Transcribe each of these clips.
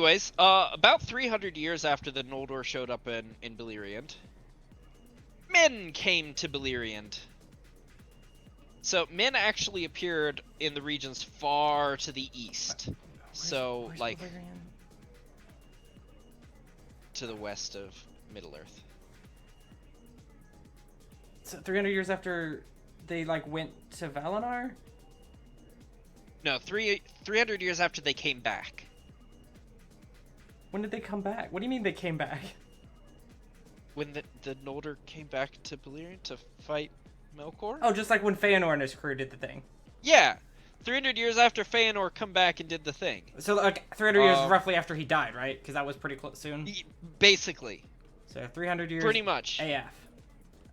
anyways, about 300 years after the Noldor showed up in Beleriand, men came to Beleriand. So men actually appeared in the regions far to the east. Where's like Valerian? to the west of Middle-earth. So 300 years after they like went to Valinor? No, 300 years after they came back. When did they come back? What do you mean they came back? When the Noldor came back to Beleriand to fight Melkor? Oh, just like when Feanor and his crew did the thing. Yeah, 300 years after Feanor come back and did the thing. So like 300 years roughly after he died, right? Because that was pretty close soon. Basically. So 300 years. Pretty much. AF.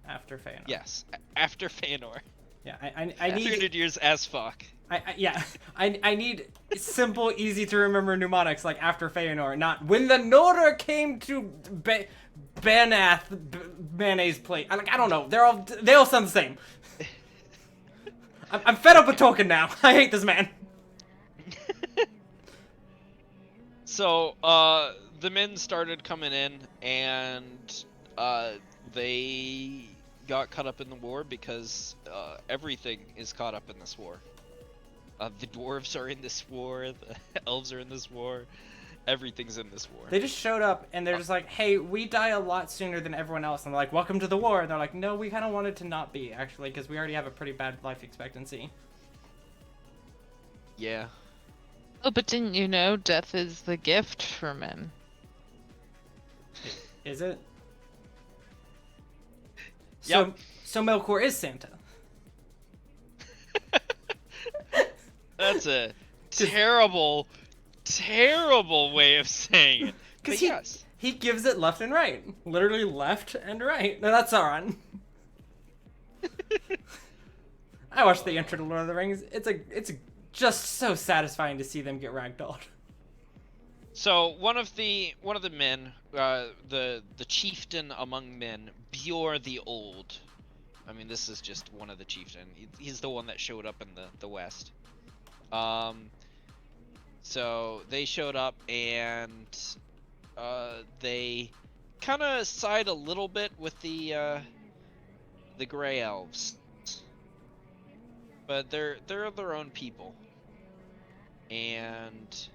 After Feanor. Yes, after Feanor. Yeah, I need 300 years as fuck. I need simple, easy to remember mnemonics like after Feanor, not when the Noldor came to Banath mayonnaise plate. I don't know. They all sound the same. I'm fed up with Tolkien now. I hate this man. So the men started coming in, and they got caught up in the war because everything is caught up in this war. The dwarves are in this war, the elves are in this war, everything's in this war. They just showed up and they're just like, hey, we die a lot sooner than everyone else. And they're like, welcome to the war. And they're like, no, we kind of wanted to not be, actually, because we already have a pretty bad life expectancy. Yeah. Oh, but didn't you know death is the gift for men? Is it? Yep. So Melkor is Santa. That's a terrible, terrible way of saying it. Because yes. he gives it left and right. Literally left and right. No, that's Sauron. I watched the intro to Lord of the Rings. It's just so satisfying to see them get ragdolled. So one of the men, the chieftain among men, Bjor the Old. I mean, this is just one of the chieftain. He's the one that showed up in the west. So they showed up and they kind of side a little bit with the Grey Elves, but they're their own people, and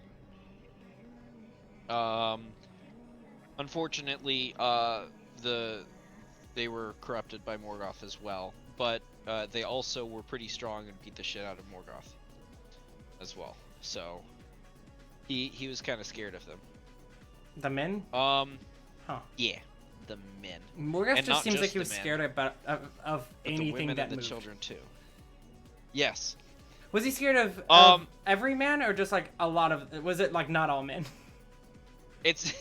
unfortunately they were corrupted by Morgoth as well, but they also were pretty strong and beat the shit out of Morgoth as well. So he was kind of scared of them. The men? Huh. Huh. Yeah, the men. Morgoth And just not seems like just he was the men, scared of but the anything women that and the moved. children too. Yes. Was he scared of every man or just like a lot of? Was it like not all men? It's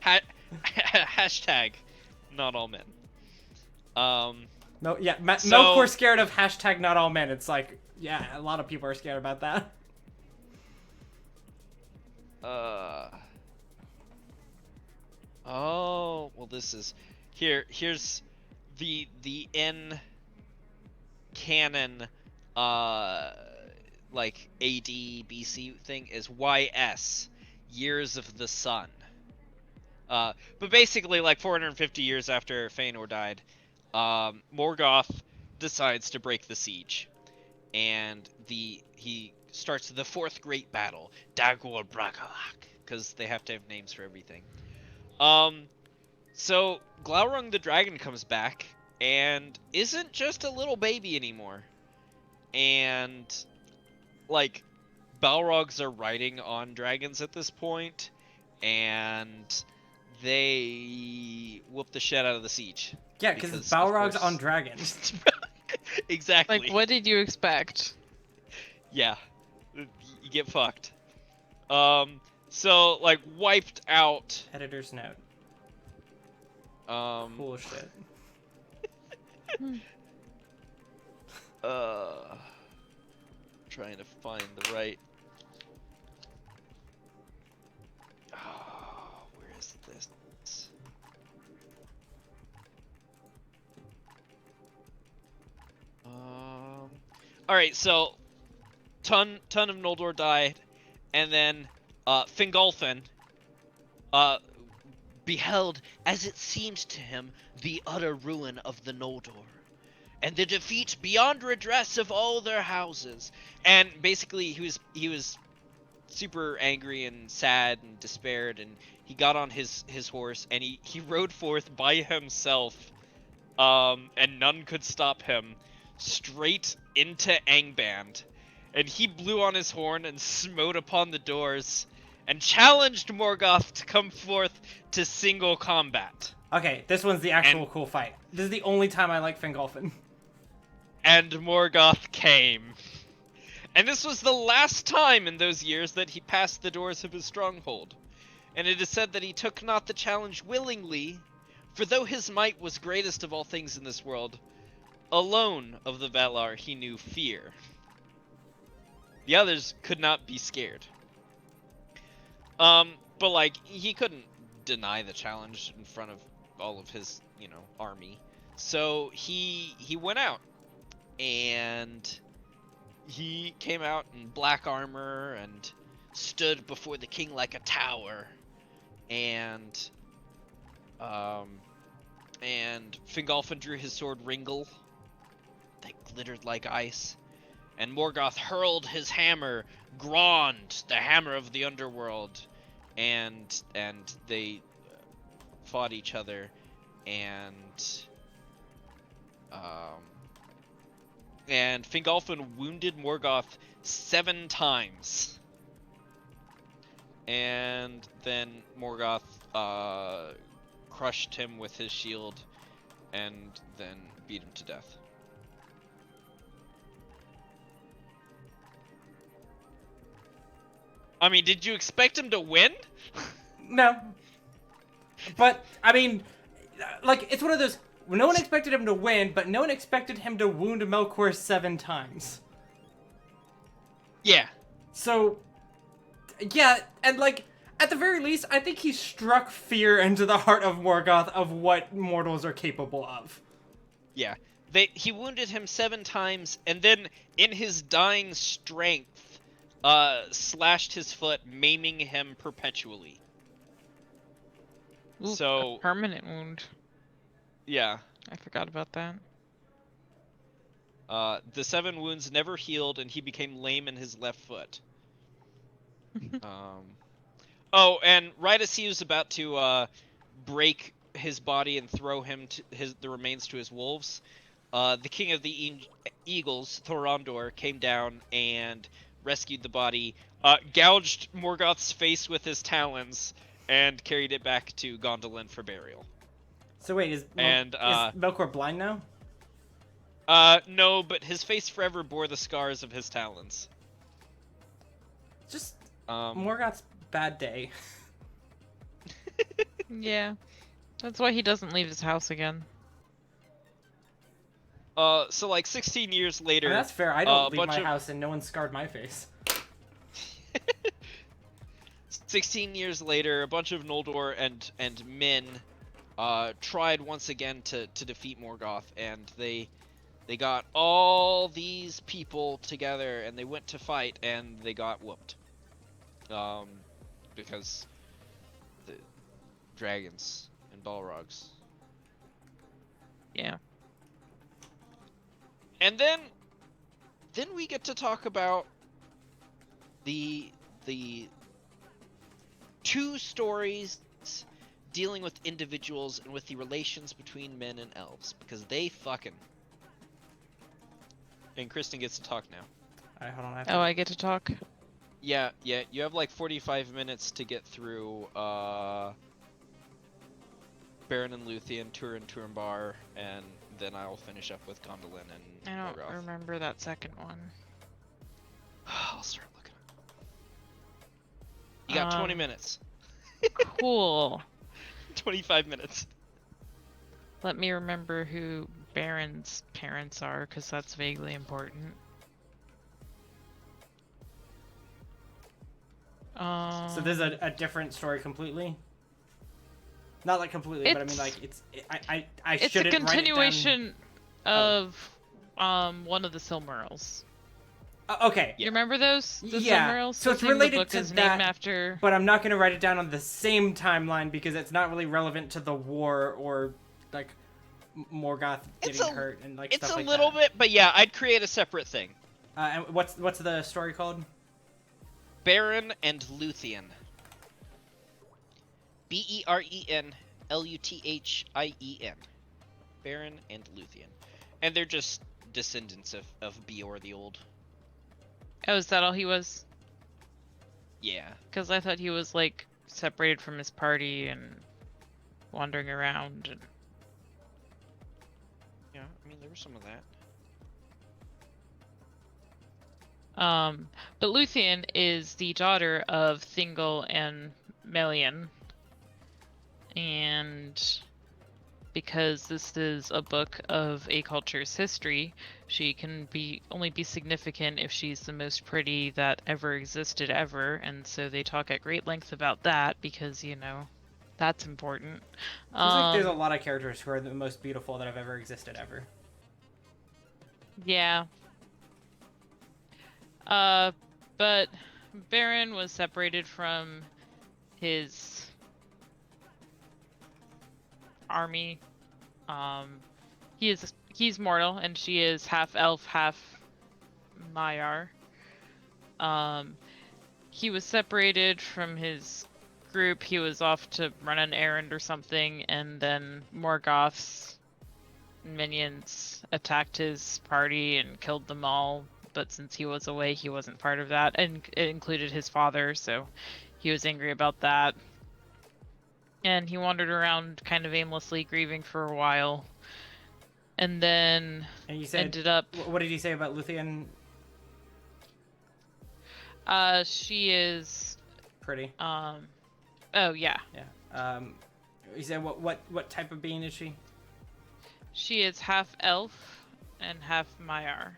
hashtag not all men. No, yeah, So- Melkor scared of hashtag not all men. It's like, yeah, a lot of people are scared about that. Oh, well, this is here's the in canon like AD BC thing is YS, years of the sun. But basically, like 450 years after Feanor died, Morgoth decides to break the siege, and he starts the fourth great battle, Dagor Bragollach, because they have to have names for everything. So Glaurung the dragon comes back and isn't just a little baby anymore, and like Balrogs are riding on dragons at this point, and they whoop the shit out of the siege. Yeah, because Balrog's of course- on dragons. Exactly. Like, what did you expect? Yeah, you get fucked. So like wiped out. Editor's note. Cool shit. Trying to find the right. Oh, where is this? All right, so ton of Noldor died, and then Fingolfin uh, beheld, as it seemed to him, the utter ruin of the Noldor, and the defeat beyond redress of all their houses. And basically, he was super angry and sad and despaired, and he got on his horse, and he rode forth by himself, and none could stop him, straight into Angband. And he blew on his horn and smote upon the doors, and challenged Morgoth to come forth to single combat. Okay, this one's the actual cool fight. This is the only time I like Fingolfin. And Morgoth came. And this was the last time in those years that he passed the doors of his stronghold. And it is said that he took not the challenge willingly, for though his might was greatest of all things in this world, alone of the Valar he knew fear. The others could not be scared. But like, he couldn't deny the challenge in front of all of his, army. So he went out, and he came out in black armor and stood before the king like a tower, and Fingolfin drew his sword Ringle that glittered like ice, and Morgoth hurled his hammer, Grond, the hammer of the underworld, and they fought each other, and Fingolfin wounded Morgoth 7 times. And then Morgoth crushed him with his shield, and then beat him to death. I mean, did you expect him to win? No. But, I mean, like, it's one of those, no one expected him to win, but no one expected him to wound Melkor 7 times. Yeah. So, yeah, and like, at the very least, I think he struck fear into the heart of Morgoth of what mortals are capable of. Yeah. He wounded him 7 times, and then in his dying strength, slashed his foot, maiming him perpetually. Ooh, So a permanent wound. Yeah. I forgot about that. The 7 wounds never healed, and he became lame in his left foot. Oh, and right as he was about to break his body and throw him the remains to his wolves, the king of the eagles, Thorondor, came down and rescued the body, gouged Morgoth's face with his talons, and carried it back to Gondolin for burial. So wait, is Melkor blind now? No, but his face forever bore the scars of his talons. Just Morgoth's bad day. Yeah. That's why he doesn't leave his house again. So like 16 years later... I mean, that's fair, I don't leave my of... house and no one scarred my face. 16 years later, a bunch of Noldor and men tried once again to defeat Morgoth, and they got all these people together, and they went to fight, and they got whooped. Because the dragons and Balrogs. Yeah. And then we get to talk about the 2 stories dealing with individuals and with the relations between men and elves, because they fucking. And Kristin gets to talk now. Alright, hold on. I get to talk? Yeah, you have like 45 minutes to get through Baron and Luthien, Turin, Turambar, and then I'll finish up with Gondolin and I don't Morgoth. remember that second one. I'll start looking. You got 20 minutes. Cool. 25 minutes. Let me remember who Baron's parents are, because that's vaguely important. So this is a different story completely? Not like completely, but I mean like it's It's a continuation of one of the Silmarils. Okay. You remember those? The Yeah, Silmarils? so it's The thing the related book to is that, named after. but I'm not going to write it down on the same timeline because it's not really relevant to the war or like Morgoth It's getting a hurt and like it's stuff a like little that. bit, but yeah, I'd create a separate thing. And what's the story called? Beren and Luthien. Beren Luthien. Beren and Luthien. And they're just descendants of Beor the Old. Oh, is that all he was? Yeah. Because I thought he was like separated from his party and wandering around. And... Yeah, I mean, there was some of that. But Luthien is the daughter of Thingol and Melian. And because this is a book of a culture's history, she can only be significant if she's the most pretty that ever existed ever, and so they talk at great length about that because, you know, that's important. Seems like there's a lot of characters who are the most beautiful that have ever existed ever. Yeah. But Beren was separated from his army. He's mortal, and she is half elf, half Maiar. He was separated from his group. He was off to run an errand or something, and then Morgoth's minions attacked his party and killed them all. But since he was away, he wasn't part of that, and it included his father, so he was angry about that. And he wandered around kind of aimlessly, grieving for a while. And then And you said, ended up... What did you say about Luthien? She is... Pretty. Oh, yeah. Yeah. You said what type of being is she? She is half elf and half Maiar.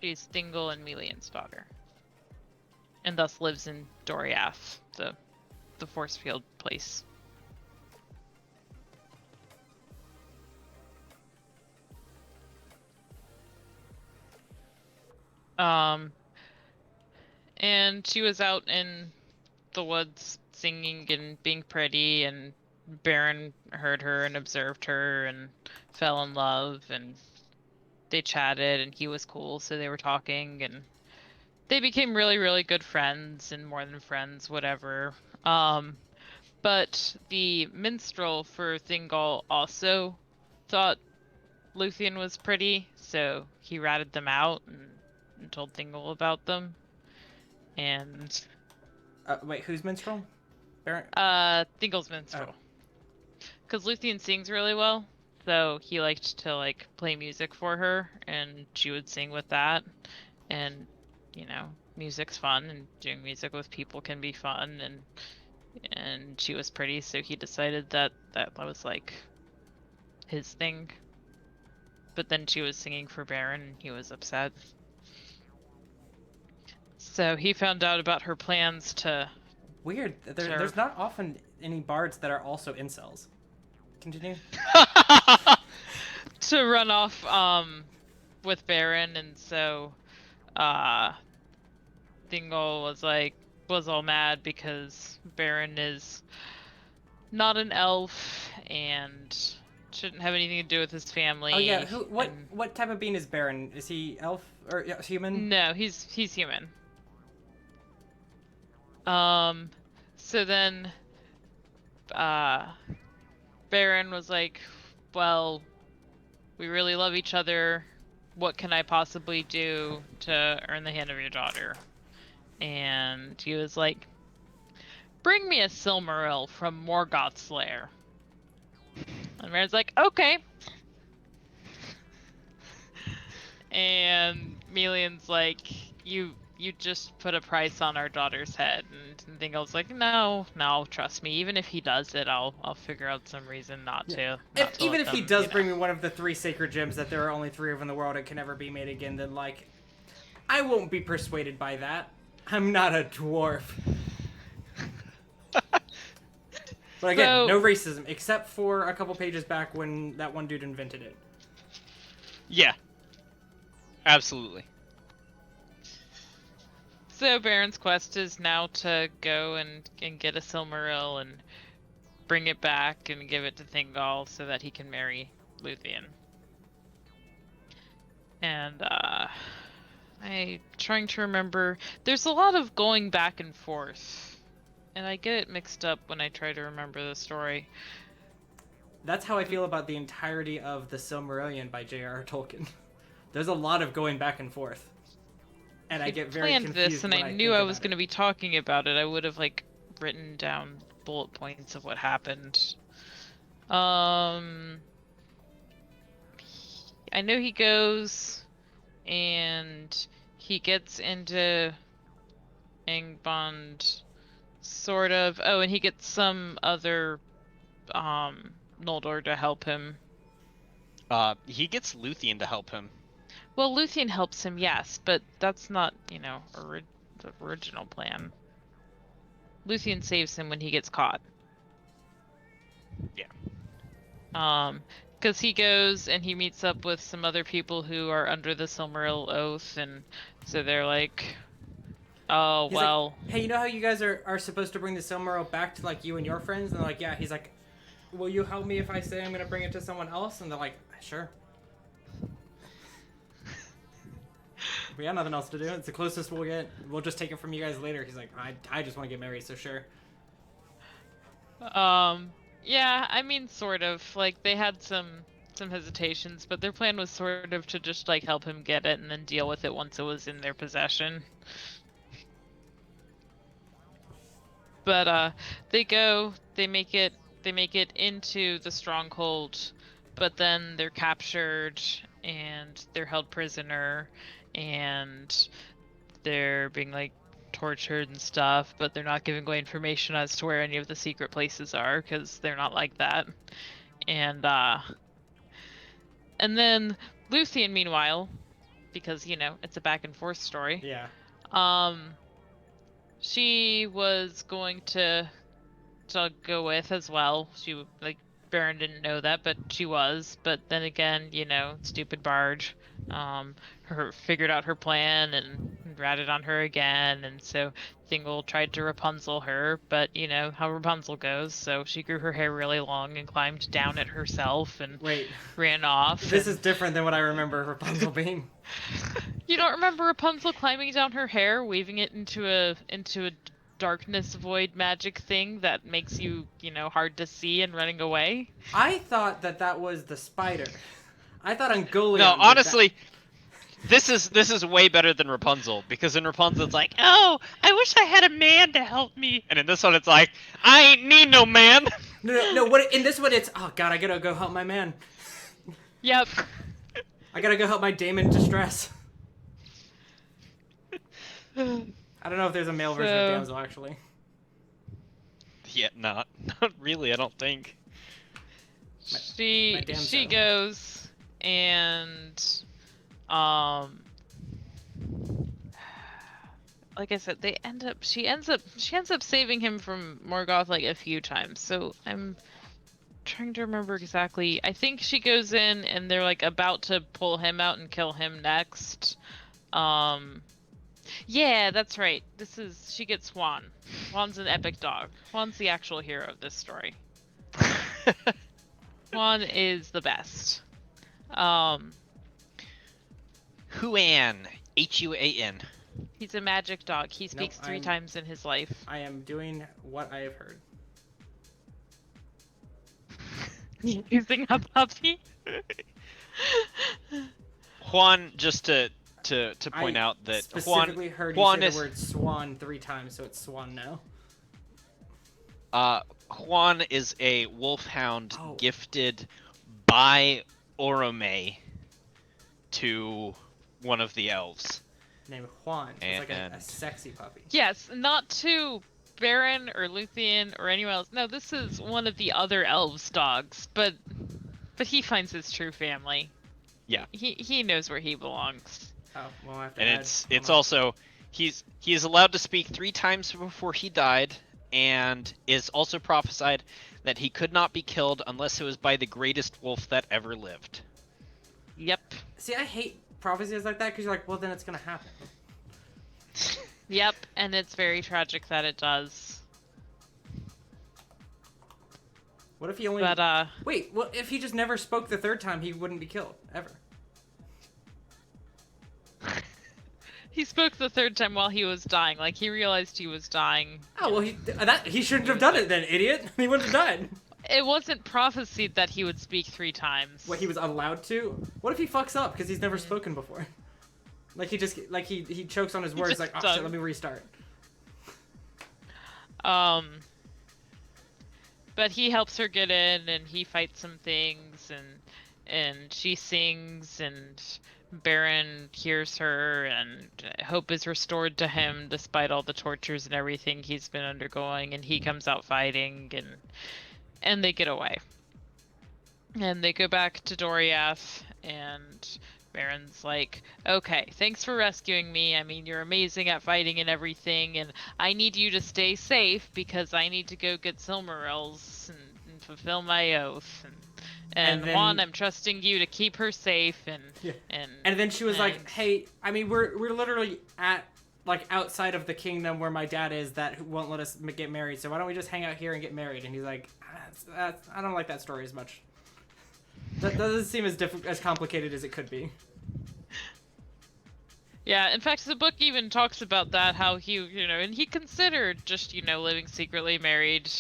She's Thingol and Melian's daughter. And thus lives in Doriath, the force field place. And she was out in the woods singing and being pretty, and Beren heard her and observed her and fell in love, and they chatted, and he was cool, so they were talking, and they became really, really good friends, and more than friends, whatever. But the minstrel for Thingol also thought Luthien was pretty, so he ratted them out and told Thingol about them. And Wait, who's minstrel? Baron? Thingol's minstrel. Because Luthien sings really well, so he liked to like play music for her, and she would sing with that. And you know, music's fun, and doing music with people can be fun, and she was pretty, so he decided that was like his thing. But then she was singing for Beren, and he was upset. So he found out about her plans to... Weird. There's not often any bards that are also incels. Continue. to run off with Beren, and so Thingol was all mad because Beren is not an elf and shouldn't have anything to do with his family. Oh yeah, what type of being is Beren? Is he elf or human? No, he's human. So then Beren was like, well, we really love each other. What can I possibly do to earn the hand of your daughter? And he was like, bring me a Silmaril from Morgoth's lair. And Beren's like, okay. And Melian's like, you just put a price on our daughter's head. And Thingol's like, no, trust me. Even if he does it, I'll figure out some reason not to. Even if he does bring me one of the 3 sacred gems that there are only 3 of in the world and can never be made again, then like, I won't be persuaded by that. I'm not a dwarf. But again, no racism, except for a couple pages back when that one dude invented it. Yeah. Absolutely. So Baron's quest is now to go and get a Silmaril and bring it back and give it to Thingol so that he can marry Luthien. And I'm trying to remember. There's a lot of going back and forth, and I get it mixed up when I try to remember the story. That's how I feel about the entirety of the Silmarillion by J.R.R. Tolkien. There's a lot of going back and forth, and I get very planned confused this, and when I I knew think I was about going to it. be talking about it. I would have like written down bullet points of what happened. I know he goes and he gets into Angband, sort of. Oh, and he gets some other Noldor to help him. He gets Luthien to help him. Well, Luthien helps him, yes, but that's not, the original plan. Luthien saves him when he gets caught. Yeah. Because he goes and he meets up with some other people who are under the Silmaril oath, and so they're like, oh, He's well. like, hey, you know how you guys are supposed to bring the Silmaril back to, like, you and your friends? And they're like, yeah. He's like, will you help me if I say I'm going to bring it to someone else? And they're like, sure. We got nothing else to do. It's the closest we'll get. We'll just take it from you guys later. He's like, I just want to get married, so sure. Yeah, I mean, sort of. Like, they had some hesitations, but their plan was sort of to just, like, help him get it and then deal with it once it was in their possession. But, they go, they make it into the stronghold, but then they're captured, and they're held prisoner, and they're being, like, tortured and stuff, but they're not giving away information as to where any of the secret places are, because they're not like that. And then Luthien, meanwhile, because, it's a back and forth story. Yeah. She was going to go with as well. Baron didn't know that, but she was. But then again, stupid barge, her figured out her plan and ratted on her again, and so Thingol tried to Rapunzel her, but you know how Rapunzel goes, so she grew her hair really long and climbed down it herself and Wait, ran off. this is different than what I remember Rapunzel being. You don't remember Rapunzel climbing down her hair, weaving it into a darkness void magic thing that makes you, hard to see and running away? I thought that was the spider. I thought Ungoliant. No, honestly, this is way better than Rapunzel, because in Rapunzel it's like, oh, I wish I had a man to help me, and in this one it's like, I ain't need no man. No. What in this one it's oh god, I gotta go help my man. Yep. I gotta go help my dame in distress. I don't know if there's a male version of damsel actually. Yeah, not really. I don't think. She goes and like I said, she ends up saving him from Morgoth like a few times. So I'm trying to remember exactly. I think she goes in and they're like about to pull him out and kill him next. Yeah, that's right. She gets Juan. Juan's an epic dog. Juan's the actual hero of this story. Juan is the best. Huan. Huan. He's a magic dog. He speaks three times in his life. I am doing what I have heard. Using a puppy? Juan, just to point out that specifically heard Juan you say is the word swan 3 times, so it's swan now. Juan is a wolfhound gifted by Orome to one of the elves. Named Juan. It's like a sexy puppy. Yes, not to Baron or Luthien or anyone else. No, this is one of the other elves' dogs, but he finds his true family. Yeah. He knows where he belongs. Oh, well, I have to and add, it's also he is allowed to speak 3 times before he died, and is also prophesied that he could not be killed unless it was by the greatest wolf that ever lived. Yep. See, I hate prophecies like that because you're like, well, then it's gonna happen. Yep, and it's very tragic that it does. What if he only... But, Wait, well, if he just never spoke the third time, he wouldn't be killed, ever. he spoke the third time while he was dying. Like, he realized he was dying. Oh, well, he shouldn't have done it then, idiot. He wouldn't have died. It wasn't prophesied that he would speak 3 times. What, he was allowed to? What if he fucks up because he's never spoken before? Like, he chokes on his words, just like, oh done. shit, let me restart. But he helps her get in, and he fights some things, and she sings, and Baron hears her, and hope is restored to him despite all the tortures and everything he's been undergoing, and he comes out fighting, and they get away. And they go back to Doriath, and Baron's like, okay, thanks for rescuing me. I mean, you're amazing at fighting and everything, and I need you to stay safe because I need to go get Silmarils and fulfill my oath. And then, Juan, I'm trusting you to keep her safe. And then she was like, hey, I mean, we're literally at, like, outside of the kingdom where my dad is that won't let us get married, so why don't we just hang out here and get married? And he's like, I don't like that story as much. That doesn't seem as complicated as it could be. Yeah, in fact, the book even talks about that, how he, and he considered just, living secretly married,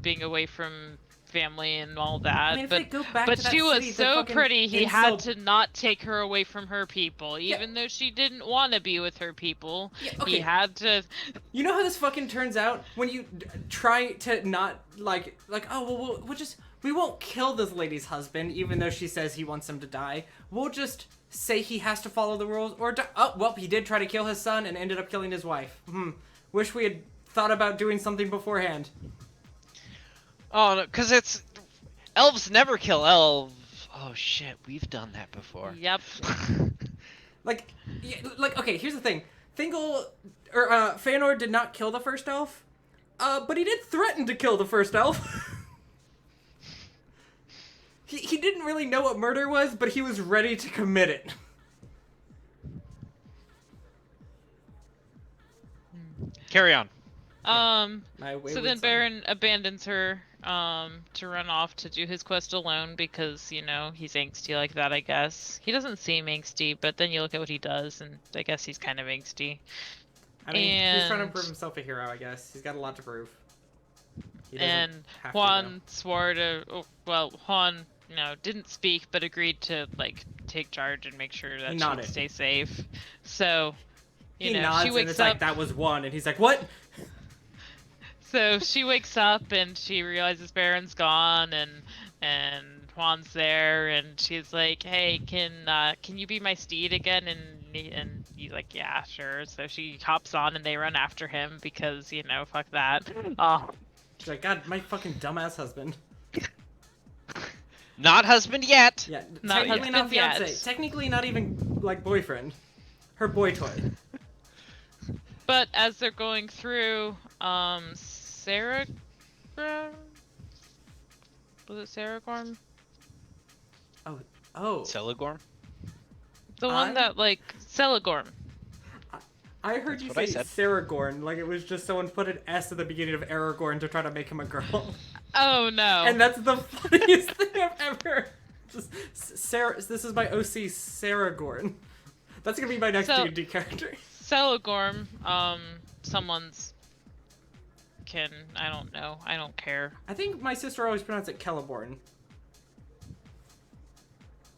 being away from family and all that. I mean, if they go back but to that she was city, so pretty, he had to not take her away from her people, even though she didn't want to be with her people. Yeah, okay. He had to. You know how this fucking turns out when you try to not like oh well we won't kill this lady's husband even though she says he wants him to die. We'll just say he has to follow the rules or die. Oh well, he did try to kill his son and ended up killing his wife. Wish we had thought about doing something beforehand. Oh no, because it's elves never kill elves. Oh shit, we've done that before. Yep. Like okay, here's the thing. Feanor did not kill the first elf, but he did threaten to kill the first elf. He didn't really know what murder was, but he was ready to commit it. Carry on. So then Baron abandons her to run off to do his quest alone because, he's angsty like that, I guess. He doesn't seem angsty, but then you look at what he does, and I guess he's kind of angsty. I mean, he's trying to prove himself a hero, I guess. He's got a lot to prove. And Juan swore to... Juan, didn't speak, but agreed to, take charge and make sure that she would stay safe. So... He nods she wakes and it's up, like, that was one, and he's like, what? So she wakes up and she realizes Baron's gone and Juan's there and she's like, hey, can you be my steed again? And he's like, yeah, sure. So she hops on and they run after him because, fuck that. She's like, God, my fucking dumbass husband. Not husband yet. Yeah, not technically not fiance. yet. Technically not even, boyfriend. Her boy toy. But as they're going through, Sarah... Was it Saragorn? Oh. Celigorm? The one that, Celigorm. I heard you say Saragorn, like it was just someone put an S at the beginning of Aragorn to try to make him a girl. Oh, no. And that's the funniest thing I've ever... Just, this is my OC, Saragorn. That's gonna be my next D&D character. Celigorm, someone's kin. I don't know. I don't care. I think my sister always pronounced it Celeborn.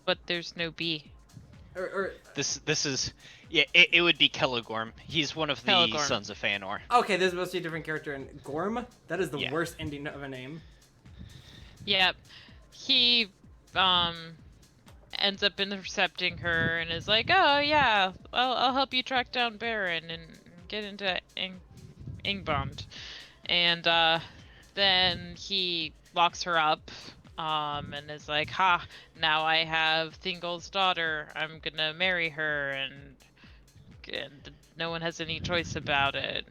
But there's no B. This is... Yeah, it would be Celigorm. He's one of the sons of Feanor. Okay, this must be a different character. And Gorm? That is the worst ending of a name. Yep. He, ends up intercepting her and is like, oh yeah, I'll help you track down Baron and get into Ingbond. And then he locks her up and is like, ha, now I have Thingol's daughter, I'm gonna marry her, and no one has any choice about it.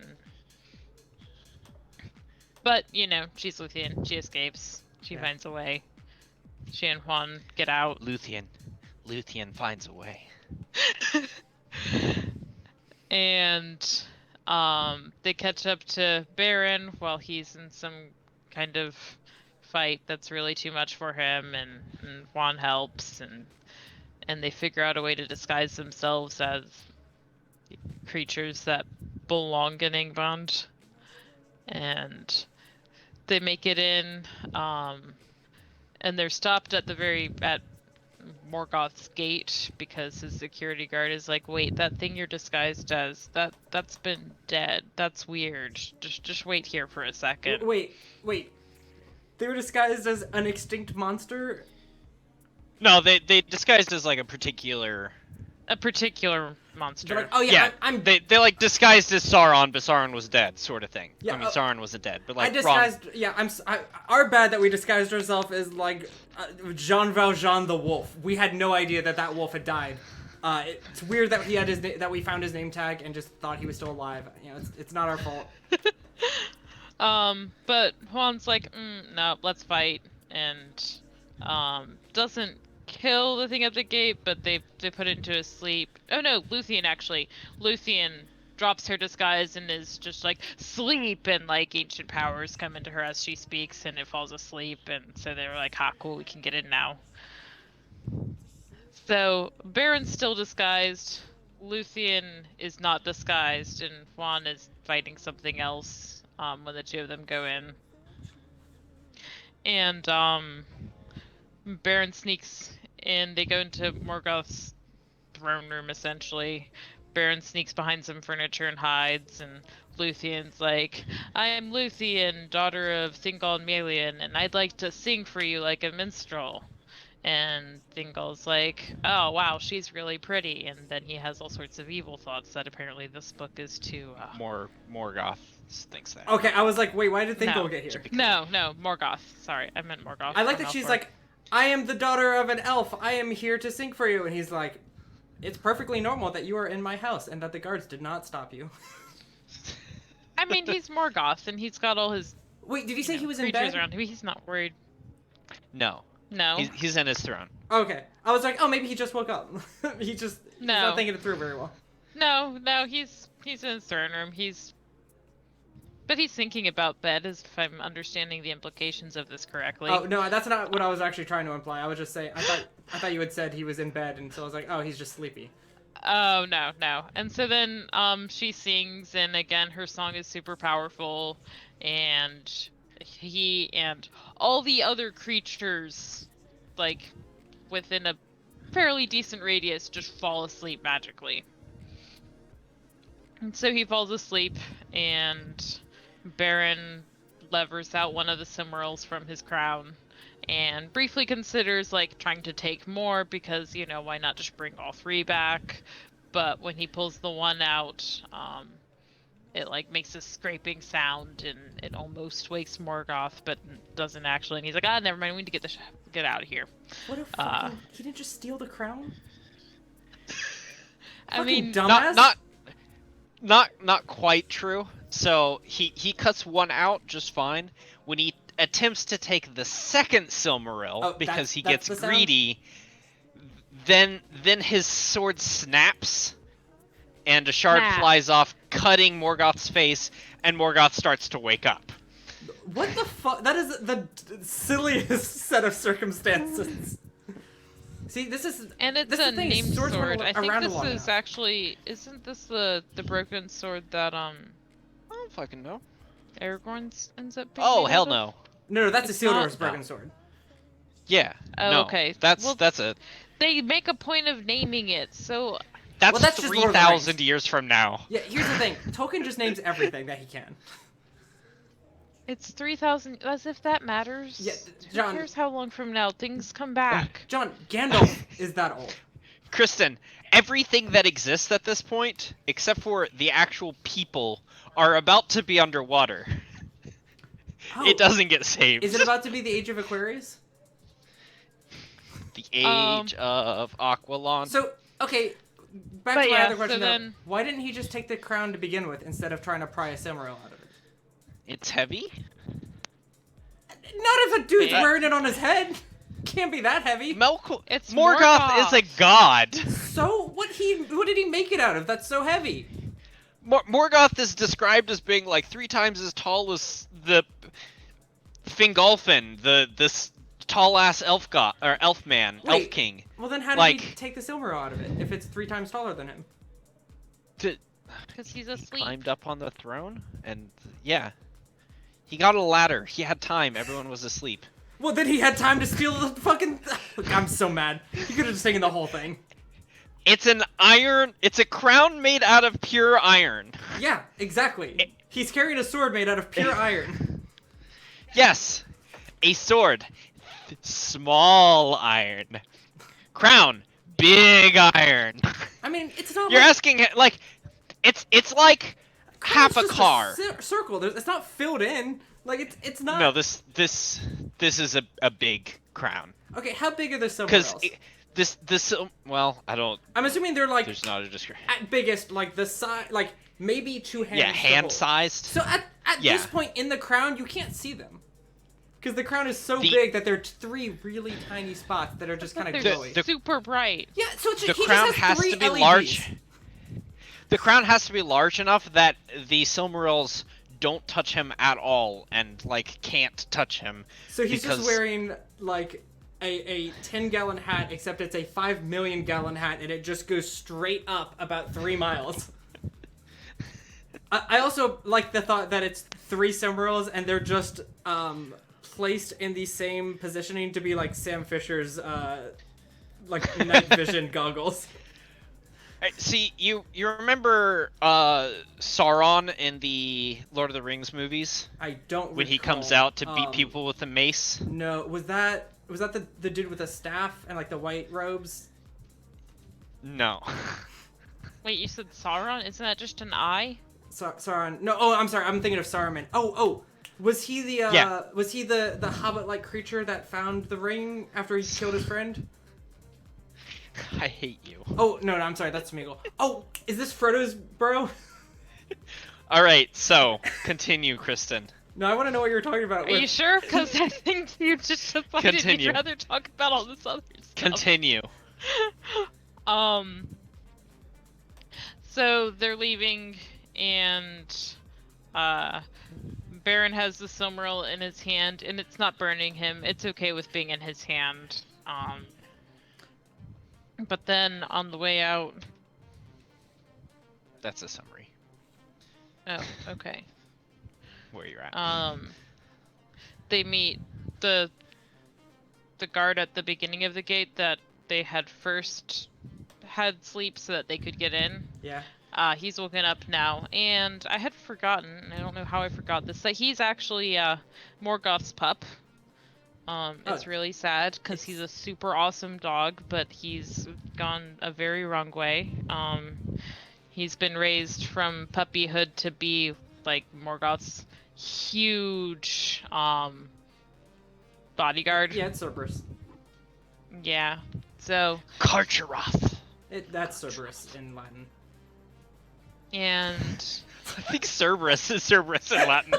But, she's Luthien, she escapes, she finds a way. She and Juan get out. Luthien finds a way. and they catch up to Baron while he's in some kind of fight that's really too much for him, and Juan helps, and they figure out a way to disguise themselves as creatures that belong in England, and they make it in, and they're stopped at Morgoth's gate because his security guard is like, wait, that thing you're disguised as, that's been dead. That's weird. Just wait here for a second. Wait. They were disguised as an extinct monster? No, they disguised as like a particular monster. They're like, oh yeah, I'm they like disguised as Sauron, but Sauron was dead, sort of thing. Yeah, I mean, Sauron wasn't dead, but like I disguised. Our bad that we disguised ourselves as like Jean Valjean the wolf. We had no idea that wolf had died. It's weird that he had that we found his name tag and just thought he was still alive. You know, it's not our fault. But Juan's like, no, let's fight, and doesn't kill the thing at the gate, but they put it into a sleep. Oh no, Luthien actually. Luthien drops her disguise and is just like, sleep, and like ancient powers come into her as she speaks, and it falls asleep, and so they're like, ha, cool, we can get in now. So Baron's still disguised, Luthien is not disguised, and Juan is fighting something else when the two of them go in. And Baron sneaks in. They go into Morgoth's throne room, essentially. Baron sneaks behind some furniture and hides, and Luthien's like, I am Luthien, daughter of Thingol and Melian, and I'd like to sing for you like a minstrel. And Thingol's like, oh wow, she's really pretty, and then he has all sorts of evil thoughts that apparently this book is to Morgoth thinks that. Okay, I was like, wait, why did Thingol get here? No, Morgoth. Sorry, I meant Morgoth. I like that she's like, I am the daughter of an elf. I am here to sing for you. And he's like, it's perfectly normal that you are in my house and that the guards did not stop you. I mean, he's Morgoth, and he's got all his Wait, did he say he was in creatures bed? around him. He's not worried. No. No. He's in his throne. Okay. I was like, oh, maybe he just woke up. He's not thinking it through very well. No, he's in his throne room. But he's thinking about bed, as if I'm understanding the implications of this correctly. Oh no, that's not what I was actually trying to imply. I was just saying, I thought you had said he was in bed, and so I was like, oh, he's just sleepy. Oh, no. And so then she sings, and again, her song is super powerful, and he and all the other creatures, like, within a fairly decent radius, just fall asleep magically. And so he falls asleep, and Baron levers out one of the Silmarils from his crown, and briefly considers, like, trying to take more, because, you know, why not just bring all three back? But when he pulls the one out, it, like, makes a scraping sound, and it almost wakes Morgoth, but doesn't actually. And he's like, never mind, we need to get out of here. What a fucking... he didn't just steal the crown? I mean, dumbass? Not quite true. So he cuts one out just fine. When he attempts to take the second Silmaril, because he gets greedy, then his sword snaps, and a shard flies off, cutting Morgoth's face, and Morgoth starts to wake up. What the fuck? That is the silliest set of circumstances. See, this is... And it's a named sword. I think this is actually... Isn't this the broken sword that, I don't fucking know. Aragorn ends up being hell no. No, that's Isildur's broken sword. Yeah. Oh, no, okay. That's it. They make a point of naming it, so... That's 3,000 years from now. Yeah, here's the thing. Tolkien just names everything that he can. It's 3,000, as if that matters. Yeah, John... Here's how long from now things come back. John, Gandalf is that old. Kristin, everything that exists at this point, except for the actual people, are about to be underwater. Oh, it doesn't get saved. Is it about to be the Age of Aquarius? The Age of Aqualon. So, okay, back to my other question though. Then... Why didn't he just take the crown to begin with, instead of trying to pry a Silmaril out of it? It's heavy? Not if a dude's wearing it on his head. Can't be that heavy. Morgoth is a god. So what did he make it out of? That's so heavy. Morgoth is described as being like 3 times as tall as the Fingolfin, this tall ass elf god or elf man, elf Wait, king. well then how did Like, he take the Silmaril out of it if it's 3 times taller than him? Because he's he asleep. climbed up on the throne, and yeah, he got a ladder. He had time. Everyone was asleep. Well, then he had time to steal the fucking. I'm so mad. He could have just taken the whole thing. It's a crown made out of pure iron. Yeah, exactly. He's carrying a sword made out of pure iron. Yes, a sword, small iron. Crown, big iron. I mean, it's not. You're like, asking like, it's like half a just car. Circle. It's not filled in. Like it's not. No, this is a big crown. Okay, how big are the Because Silmarils? well, I don't. I'm assuming they're like There's not a description. at biggest, like the size, like maybe 2 hands. Yeah, to hand hold. sized. So at Yeah. this point in the crown, you can't see them. Because the crown is so The- big that there are 3 really tiny spots that are just kind of They're glowy. super bright. Yeah, so The he crown just has has 3 to be LEDs. large. The crown has to be large enough that the Silmarils don't touch him at all, and like can't touch him. So he's because... just wearing like a 10-gallon hat, except it's a 5 million gallon hat, and it just goes straight up about 3 miles. I also like the thought that it's 3 Silmarils, and they're just placed in the same positioning to be like Sam Fisher's like night vision goggles. See, you remember Sauron in the Lord of the Rings movies I don't when he recall. comes out to beat people with a mace? No, was that the dude with the staff and like the white robes? No. Wait, you said Sauron? Isn't that just an eye? Sauron. No, oh, I'm sorry. I'm thinking of Saruman. Oh, was he the Yeah. was he the hobbit-like creature that found the ring after he killed his friend? I hate you. Oh, no, I'm sorry. That's Smeagol. Oh, is this Frodo's bro? All right, so continue, Kristen. No, I want to know what you're talking about. Are you sure? Because I think you just decided Continue. you'd rather talk about all this other stuff. Continue. So they're leaving, and Baron has the Silmaril in his hand, and it's not burning him. It's okay with being in his hand. But then on the way out, That's a summary. oh, okay. Where you're at. They meet the guard at the beginning of the gate that they had first had sleep so that they could get in. Yeah. He's woken up now, and I had forgotten, I don't know how I forgot this, that he's actually Morgoth's pup. It's really sad because he's a super awesome dog, but he's gone a very wrong way. He's been raised from puppyhood to be like Morgoth's huge bodyguard. Yeah, it's Cerberus. Yeah. So Karcharoth. That's Cerberus in Latin. and I think Cerberus is Cerberus in Latin.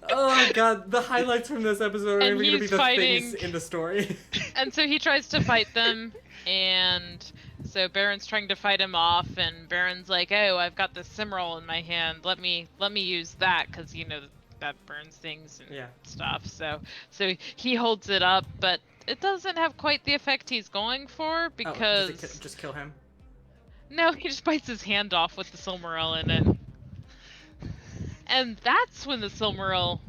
Oh god, the highlights from this episode are And going to be he's the fighting- things in the story. and so he tries to fight them, and so Baron's trying to fight him off, and Baron's like, "Oh, I've got this Silmaril in my hand. Let me use that, because you know that burns things and Yeah. stuff." So he holds it up, but it doesn't have quite the effect he's going for, because Does it just kill him? no, he just bites his hand off with the Silmaril in it. And that's when the Silmaril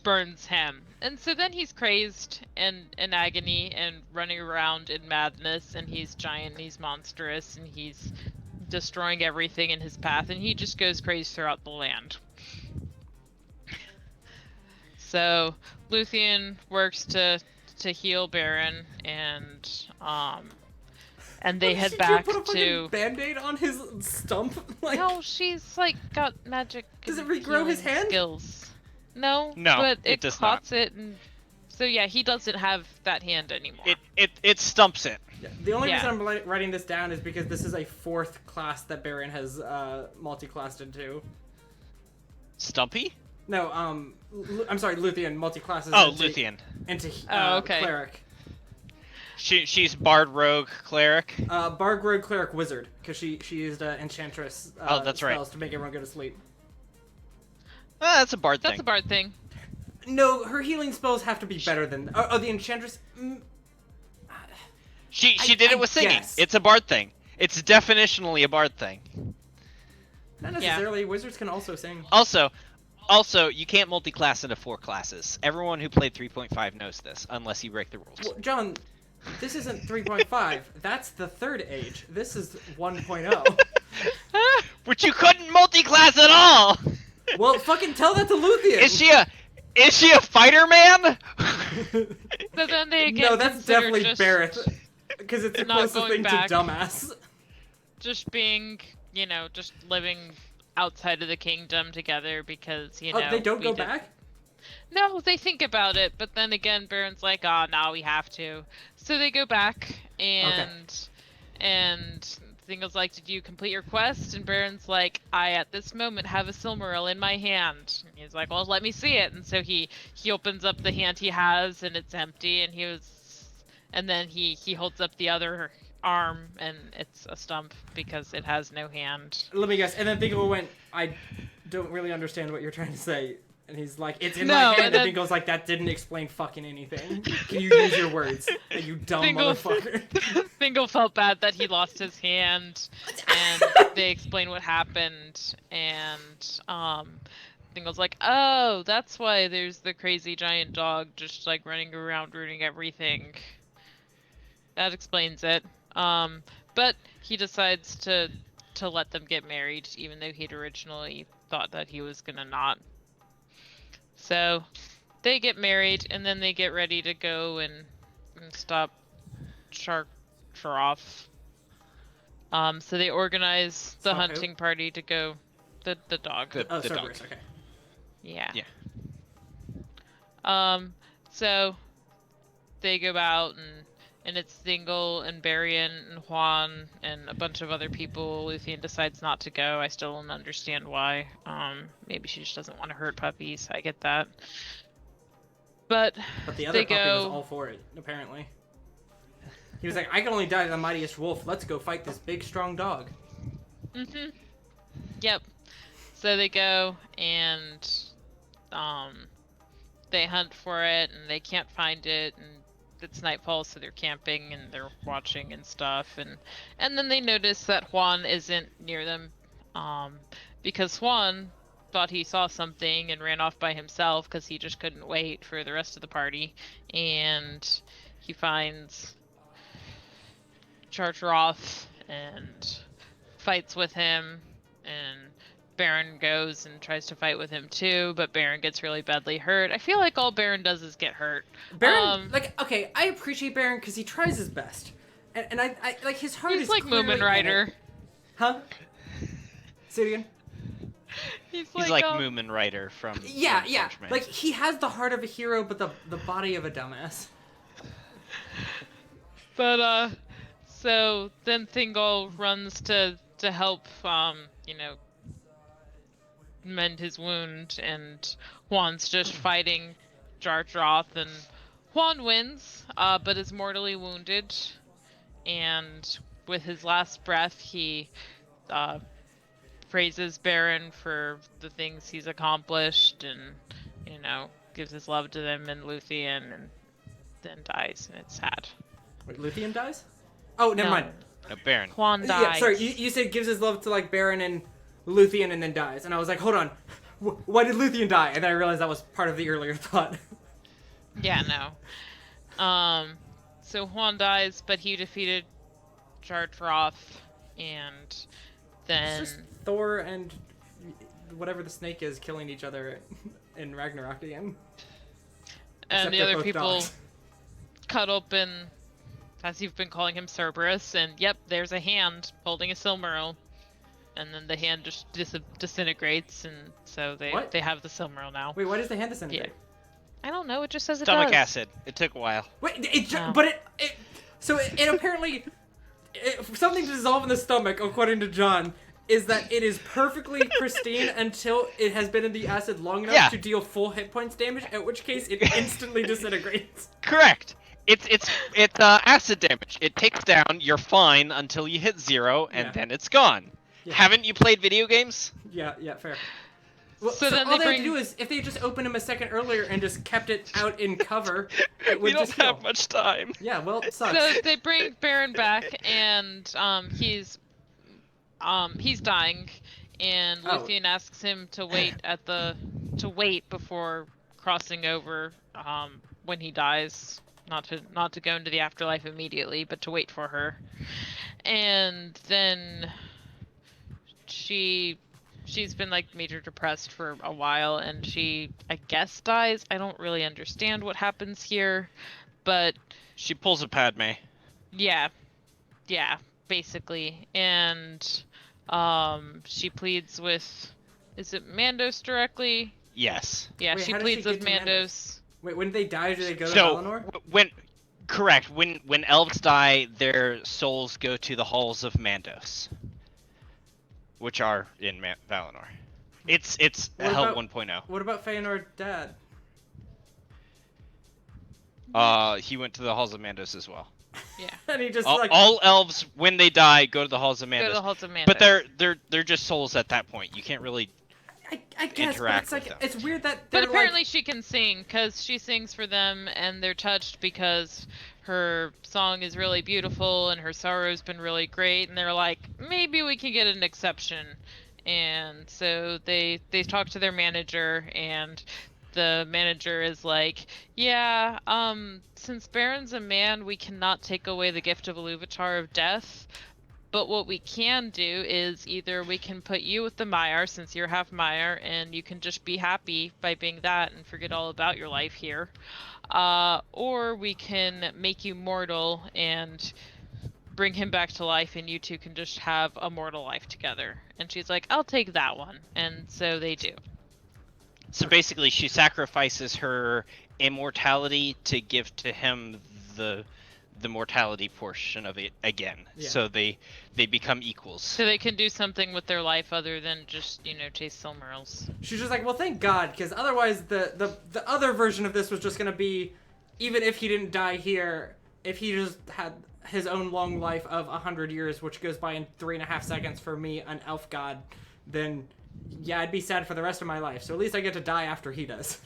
burns him. And so then he's crazed and in agony and running around in madness, and he's giant and he's monstrous and he's destroying everything in his path, and he just goes crazy throughout the land. So Luthien works to heal Baron, and they head Did back you put a fucking to band-aid on his stump? Like, no, she's like got magic. Does and it regrow his healing hand? Skills. No, No, but it it does caught it, and so yeah, he doesn't have that hand anymore. It stumps it. the only Yeah. reason I'm writing this down is because this is a 4th class that Baron has multi-classed into. Stumpy? No, I'm sorry, Luthien multi-classes Oh, into, Luthien. into Oh, okay. cleric. She's bard, rogue, cleric. Bard, rogue, cleric, wizard, because she used enchantress Oh, that's right. spells to make everyone go to sleep. That's a bard thing. That's a bard thing. No, her healing spells have to be better than. Oh, the enchantress. She did it with singing. guess. It's a bard thing. It's definitionally a bard thing. Not necessarily. Wizards can also sing. Also, you can't multi-class into 4 classes. Everyone who played 3.5 knows this, unless you break the rules. Well, John, this isn't 3.5. That's the third age. This is 1.0. But you couldn't multi-class at all. Well, fucking tell that to Luthien. Is she a fighter man? So then they again No, that's consider definitely just Barrett. Because it's the not closest going thing back. to dumbass. just being, just living outside of the kingdom together because, Oh, they don't we go did- back? No, they think about it, but then again, Baron's like, oh, now we have to. So they go back, and Thingle's like, did you complete your quest? And Baron's like, I, at this moment, have a Silmaril in my hand. And he's like, well, let me see it. And so he opens up the hand he has, and it's empty, and then he holds up the other arm, and it's a stump because it has no hand. Let me guess. And then Dingle went, I don't really understand what you're trying to say. And he's like, it's in No, my hand. and And then- Dingle's like, that didn't explain fucking anything. Can you use your words? You dumb Dingle- motherfucker. Fingal felt bad that he lost his hand, and they explain what happened, and Dingle's like, oh, that's why there's the crazy giant dog just like running around ruining everything. That explains it. But he decides to let them get married, even though he'd originally thought that he was gonna not. So they get married, and then they get ready to go and stop Shark-Charoff. So they organize the Stop who? hunting party to go. The dog. Oh, The Cerberus, dog. okay. Yeah. Yeah. So they go out and it's Dingle and Barian and Juan and a bunch of other people. Luthien decides not to go. I still don't understand why. Maybe she just doesn't want to hurt puppies. I get that. But the other they puppy was go. all for it, apparently. He was like, I can only die to the mightiest wolf. Let's go fight this big, strong dog. Mhm. Yep. So they go and they hunt for it and they can't find it, and it's nightfall, so they're camping and they're watching and stuff, and then they notice that Juan isn't near them, because Juan thought he saw something and ran off by himself because he just couldn't wait for the rest of the party, and he finds Charteroff and fights with him, and Baron goes and tries to fight with him too, but Baron gets really badly hurt. I feel like all Baron does is get hurt. Baron, okay, I appreciate Baron because he tries his best. And I like, his heart He's is like clearly Moomin in Rider. it. Huh? Say it again? He's like um, Moomin Rider from Yeah, One yeah. Punch Man. Like, he has the heart of a hero, but the body of a dumbass. But so then Thingol runs to help mend his wound, and Juan's just fighting Jar-Droth, and Juan wins, but is mortally wounded, and with his last breath he praises Baron for the things he's accomplished, and gives his love to them and Luthien, and then dies, and it's sad. Wait, Luthien dies? Oh, never No. mind. No, Baron. Juan dies. Yeah, sorry, you said gives his love to, like, Baron and Luthien and then dies. And I was like, hold on. Why did Luthien die? And then I realized that was part of the earlier thought. Yeah, no. So Juan dies, but he defeated Jar-Droth, and then It's just Thor and whatever the snake is killing each other in Ragnarok again. Except and the they're other both people dogs. cut open, as you've been calling him, Cerberus, and yep, there's a hand holding a Silmaril, and then the hand just disintegrates, and so What? they have the Silmaril now. Wait, why does the hand disintegrate? I don't know. It just says it Stomach does. acid. It took a while. Wait, Oh. but it apparently something to dissolve in the stomach, according to John, is that it is perfectly pristine until it has been in the acid long enough Yeah. to deal full hit points damage, at which case it instantly disintegrates. Correct. It's acid damage. It takes down. You're fine until you hit 0, and Yeah. then it's gone. Yeah. Haven't you played video games? Yeah, fair. Well, So then all they they have to bring- do is, if they just opened him a second earlier and just kept it out in cover, it We would don't just heal. have much time. Yeah, well, it sucks. So they bring Baron back, and he's dying, and Oh. Luthien asks him to wait before crossing over when he dies, not to go into the afterlife immediately, but to wait for her. And then she's been like major depressed for a while, and she, I guess, dies. I don't really understand what happens here, but She pulls a Padme. yeah, basically. And she pleads with, is it Mandos directly? Yes. Yeah, Wait, she how does she pleads with get to Mandos. Wait, when they die, do they go to So Valinor? when elves die, their souls go to the halls of Mandos, which are in Valinor. It's What Hell about- 1.0. What about Feanor Dad? He went to the halls of Mandos as well. Yeah, And he just All elves, when they die, go to the halls of go to the Mandos. halls of Mandos. But they're just souls at that point. You can't really. I guess, but interact it's like with them. it's weird that But they're apparently like, she can sing, because she sings for them, and they're touched because her song is really beautiful and her sorrow's been really great, and they're like, maybe we can get an exception. And so they talk to their manager, and the manager is like, yeah, since Baron's a man, we cannot take away the gift of Iluvatar of death. But what we can do is either we can put you with the Maiar, since you're half Maiar, and you can just be happy by being that and forget all about your life here. Or we can make you mortal and bring him back to life, and you two can just have a mortal life together. And she's like, I'll take that one. And so they do. So basically, she sacrifices her immortality to give to him the mortality portion of it again. Yeah. So they become equals. So they can do something with their life other than just, chase Silmarils. she's just like, well, thank God, because otherwise the other version of this was just gonna be, even if he didn't die here, if he just had his own long life of 100 years, which goes by in 3.5 seconds for me, an elf god, then yeah, I'd be sad for the rest of my life. So at least I get to die after he does.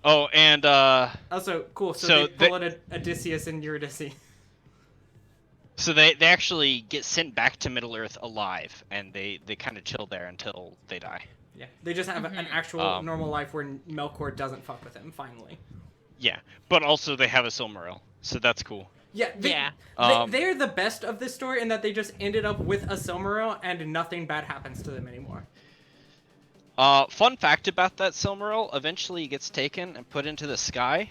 Oh, and Also, cool. So They bulleted Odysseus and Eurydice. so they actually get sent back to Middle Earth alive, and they kind of chill there until they die. Yeah, they just have an actual normal life where Melkor doesn't fuck with him. Finally. Yeah, but also they have a Silmaril, so that's cool. Yeah, Yeah. they're the best of this story in that they just ended up with a Silmaril and nothing bad happens to them anymore. Fun fact about that Silmaril: eventually it gets taken and put into the sky.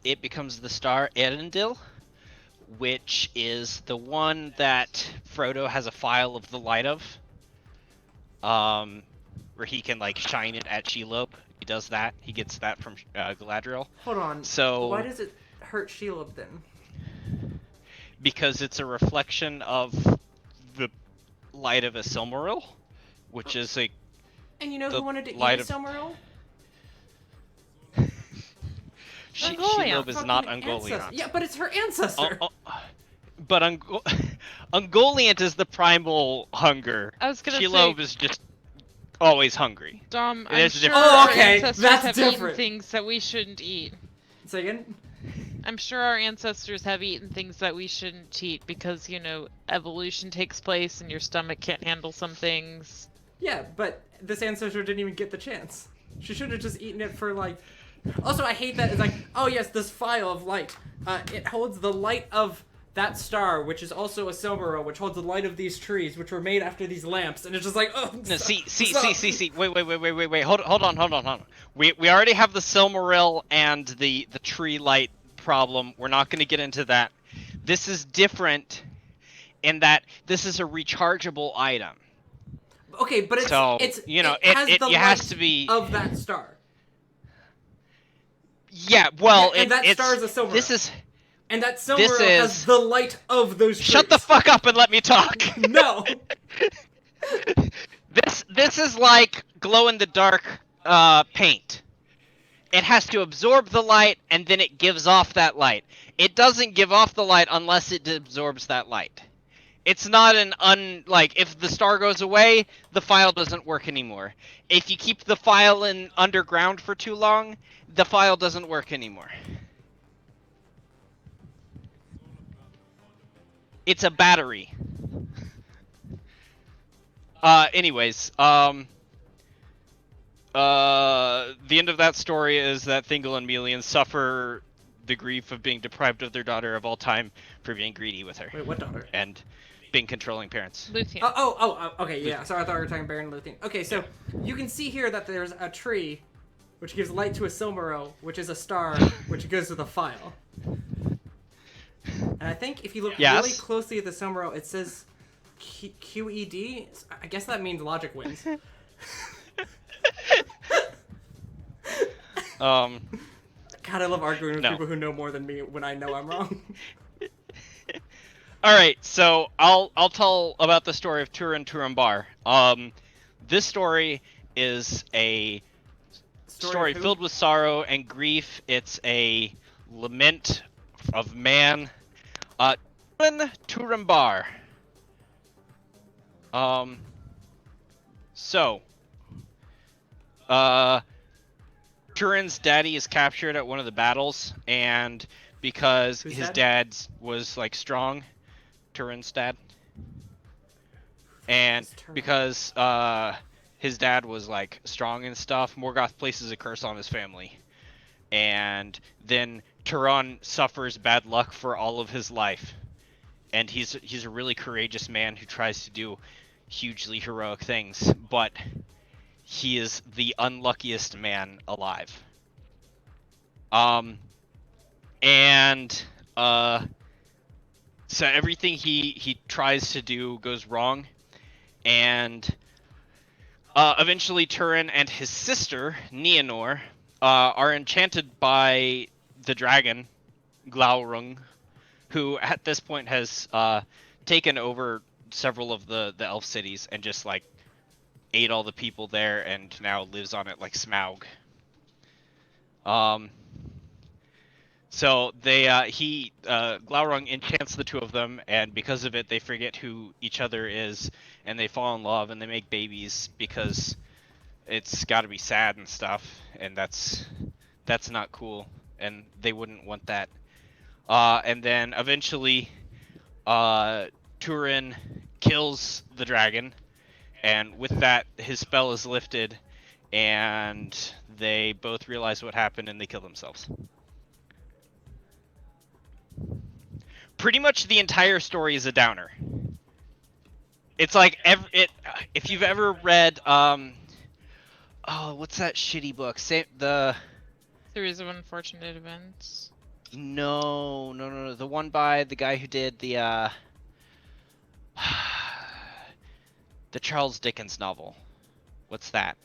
It becomes the star Erendil, which is the one that Frodo has a file of the light of. Where he can like shine it at Shelob. He does that. He gets that from Galadriel. Hold on. So Why does it hurt Shelob then? because it's a reflection of the light of a Silmaril, which is a And you know The who wanted to eat a light of- Silmaril? Ungoliant. Shelob is not Fucking Ungoliant. ancestor. Yeah, but it's her ancestor. But Ungoliant is the primal hunger. I was gonna Shelob say, is just always hungry. Dom, It I'm is sure different. Oh, our okay, ancestors that's have different. eaten things that we shouldn't eat. Say again? I'm sure our ancestors have eaten things that we shouldn't eat because, evolution takes place and your stomach can't handle some things. Yeah, but this ancestor didn't even get the chance. She should have just eaten it for like. Also, I hate that it's like, oh yes, this phial of light. It holds the light of that star, which is also a Silmaril, which holds the light of these trees, which were made after these lamps, and it's just like, oh. No, stop. see. Wait. Hold on. We already have the Silmaril and the tree light problem. We're not going to get into that. This is different in that this is a rechargeable item. Okay, but it's So, it's it has the it has light to be. of that star, Yeah, well, and that it's star is a Silmaril. This is. and that Silmaril has is- the light of those trees. Shut the fuck up and let me talk. No. This is like glow in the dark paint. it has to absorb the light, and then it gives off that light. It doesn't give off the light unless it absorbs that light. It's not like, if the star goes away, the file doesn't work anymore. If you keep the file in underground for too long, the file doesn't work anymore. It's a battery. Anyways, the end of that story is that Thingol and Melian suffer the grief of being deprived of their daughter of all time for being greedy with her. Wait, what daughter? And being controlling parents. Luthien. Okay, yeah. Sorry, I thought we were talking Baron Luthien. Okay, so you can see here that there's a tree, which gives light to a Silmaril, which is a star, which goes to the file. And I think if you look really closely at the Silmaril, it says QED. I guess that means logic wins. God, I love arguing with people who know more than me when I know I'm wrong. All right, so I'll tell about the story of Turin Turambar. This story is a story filled with sorrow and grief. It's a lament of man. Turin Turambar. Turin's daddy is captured at one of the battles, and because his dad was like strong, Turin's dad, and because his dad was like strong and stuff, Morgoth places a curse on his family, and then Turin suffers bad luck for all of his life, and he's a really courageous man who tries to do hugely heroic things, but he is the unluckiest man alive. So everything he tries to do goes wrong, and eventually Turin and his sister Nienor are enchanted by the dragon Glaurung, who at this point has taken over several of the elf cities and just like ate all the people there and now lives on it like Smaug. So they Glaurung enchants the two of them, and because of it they forget who each other is, and they fall in love and they make babies because it's got to be sad and stuff, and that's not cool, and they wouldn't want that. And then eventually Turin kills the dragon, and with that his spell is lifted, and they both realize what happened and they kill themselves. Pretty much the entire story is a downer. It's like if you've ever read what's that shitty book? The Series of Unfortunate Events. No. The one by the guy who did the Charles Dickens novel. What's that?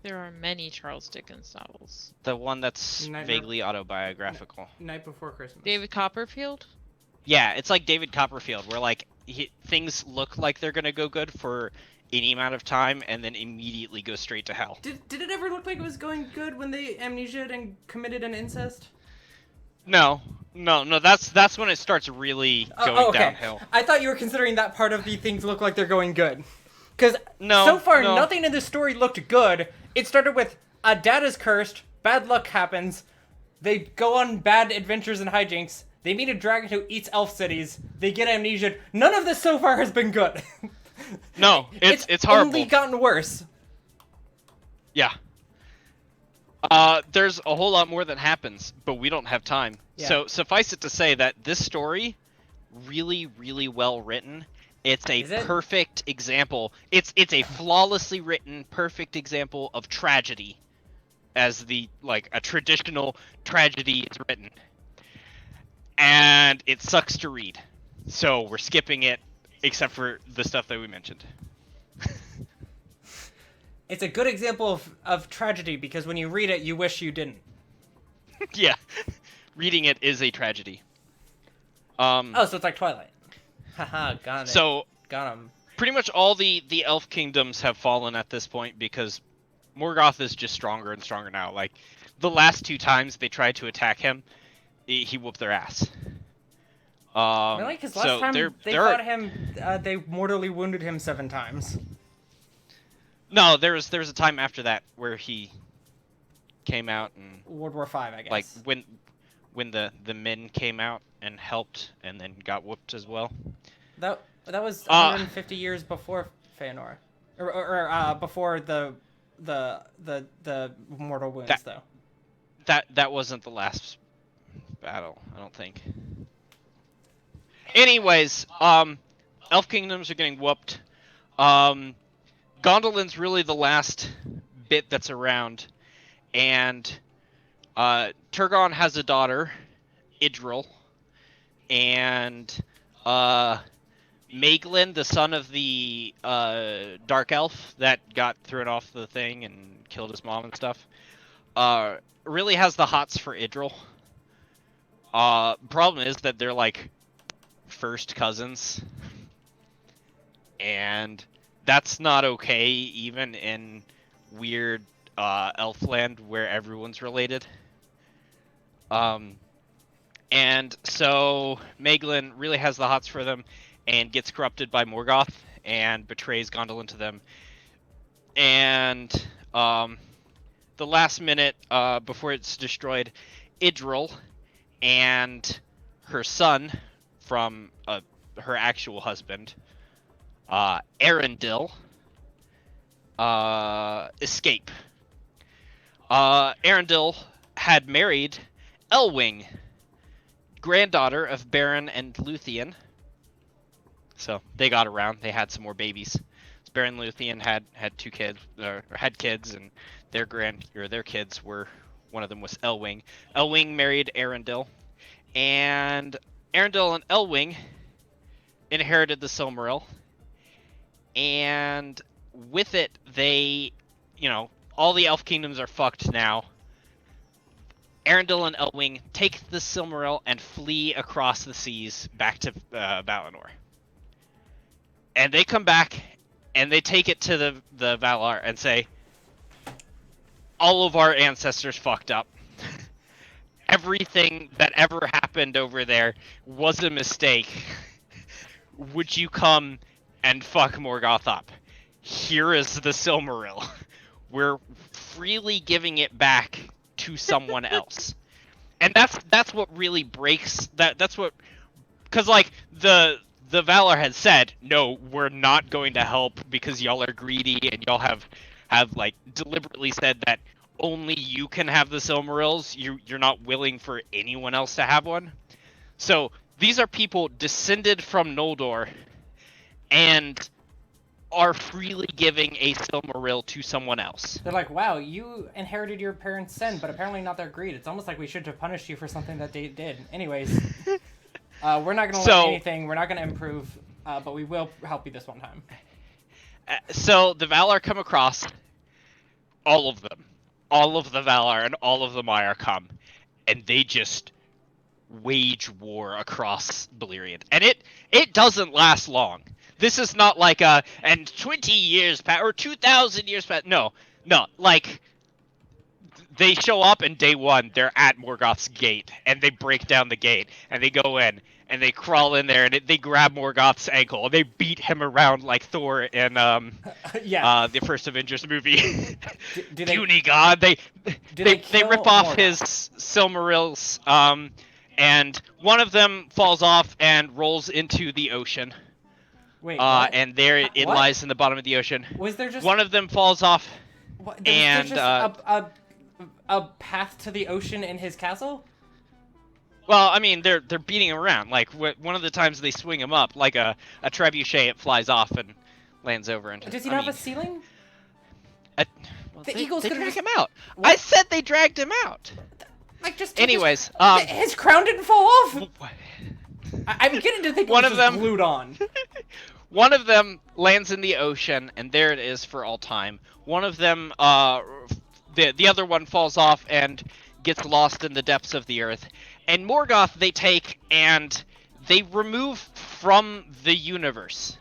There are many Charles Dickens novels. The one that's vaguely autobiographical. Night Before Christmas. David Copperfield? Yeah, it's like David Copperfield, where like things look like they're gonna go good for any amount of time and then immediately go straight to hell. Did it ever look like it was going good when they amnesia'd and committed an incest? No. That's when it starts really going downhill. I thought you were considering that part of the things look like they're going good. Because so far, nothing in this story looked good. It started with, a dad is cursed, bad luck happens, they go on bad adventures and hijinks, they meet a dragon who eats elf cities, they get amnesia. None of this so far has been good. No, it's horrible. It's only gotten worse. Yeah. There's a whole lot more that happens, but we don't have time. Yeah. So suffice it to say that this story, really, really well written. It's a perfect example. It's a flawlessly written, perfect example of tragedy, as a traditional tragedy is written. And it sucks to read, so we're skipping it, except for the stuff that we mentioned. It's a good example of tragedy because when you read it, you wish you didn't. Yeah, reading it is a tragedy. So it's like Twilight. Haha, got it. So got him. Pretty much all the elf kingdoms have fallen at this point because Morgoth is just stronger and stronger now. Like, the last 2 times they tried to attack him, he whooped their ass. Really? Because last So time they there are, fought him, they mortally wounded him 7 times. no, there was a time after that where he came out and World War V, I guess. like when the men came out and helped and then got whooped as well. That was 150 years before Feanor, or before the mortal wounds though. That wasn't the last battle, I don't think. Anyways, Elf Kingdoms are getting whooped. Gondolin's really the last bit that's around, and Turgon has a daughter, Idril, and Maeglin, the son of the Dark Elf that got thrown off the thing and killed his mom and stuff, really has the hots for Idril. Problem is that they're like first cousins, and that's not okay even in weird Elfland where everyone's related. And so Maeglin really has the hots for them and gets corrupted by Morgoth and betrays Gondolin to them. And the last minute before it's destroyed, Idril and her son from her actual husband, Arundel, escape. Arundel had married Elwing, granddaughter of Beren and Luthien. So they got around. They had some more babies. Beren and Luthien had 2 kids, or had kids, and their kids were, one of them was Elwing. Elwing married Arundel, and Arundel and Elwing inherited the Silmaril, and with it, they, all the Elf Kingdoms are fucked now. Arundel and Elwing take the Silmaril and flee across the seas back to Valinor. And they come back, and they take it to the Valar and say, all of our ancestors fucked up. Everything that ever happened over there was a mistake. Would you come and fuck Morgoth up? Here is the Silmaril. We're freely giving it back to someone else. And that's what really breaks that's what, because like the Valar had said, no, we're not going to help because y'all are greedy, and y'all have like deliberately said that only you can have the Silmarils. You're not willing for anyone else to have one. So these are people descended from Noldor and are freely giving a Silmaril to someone else. They're like, wow, you inherited your parents' sin, but apparently not their greed. It's almost like we should have punished you for something that they did. Anyways, we're not going to learn anything. We're not going to improve, but we will help you this one time. So the Valar come across, all of them. All of the Valar and all of the Maiar come, and they just wage war across Beleriand. And it doesn't last long. This is not like and 20 years past, or 2,000 years past. No, like, they show up and day 1, they're at Morgoth's gate, and they break down the gate, and they go in, and they crawl in there, and they grab Morgoth's ankle, and they beat him around like Thor in the first Avengers movie. Puny God. They rip off his Silmarils, and one of them falls off and rolls into the ocean. Wait, what? And there it lies in the bottom of the ocean. Was there just one of them falls off? There just a path to the ocean in his castle? Well, I mean, they're beating him around. Like, one of the times they swing him up, like a trebuchet, it flies off and lands over. And does he not have a ceiling? The Eagles drag just... him out. What? I said they dragged him out. Like, just anyways, his crown didn't fall off. I'm getting to think one it was of them glued on. One of them lands in the ocean, and there it is for all time. One of them, the other one falls off and gets lost in the depths of the earth. And Morgoth they take and they remove from the universe.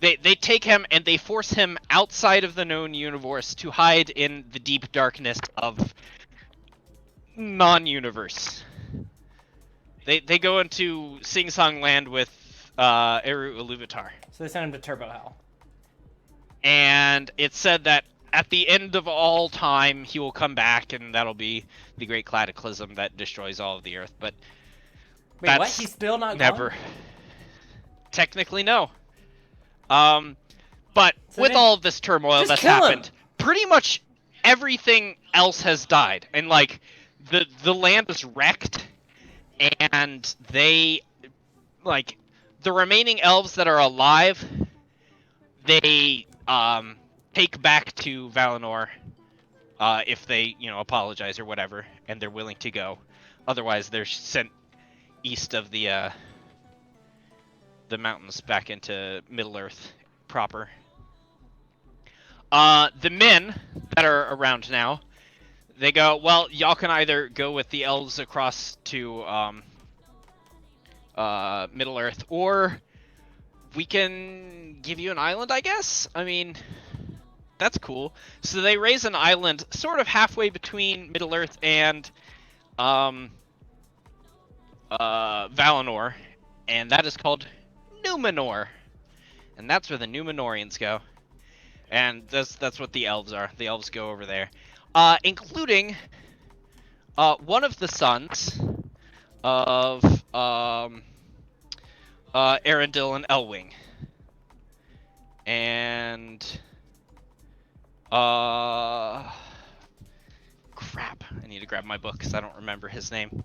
They take him and they force him outside of the known universe to hide in the deep darkness of non-universe. They go into Sing Song Land with Eru Iluvatar. So they sent him to Turbo Hell. And it's said that at the end of all time, he will come back, and that'll be the great cataclysm that destroys all of the Earth. But Wait, that's what? He's still not never. gone? Technically, no. But So with then all of this turmoil just that's kill him! happened, pretty much everything else has died, and like the land is wrecked, and they like the remaining elves that are alive, they take back to Valinor if they apologize or whatever, and they're willing to go. Otherwise, they're sent east of the mountains back into Middle Earth proper. The men that are around now, they go, well, y'all can either go with the elves across to Middle Earth, or we can give you an island, I guess? I mean, that's cool. So they raise an island sort of halfway between Middle Earth and Valinor, and that is called Numenor. And that's where the Numenorians go. And that's what the elves are. The elves go over there. Including one of the sons of Arundel and Elwing. And crap. I need to grab my book because I don't remember his name.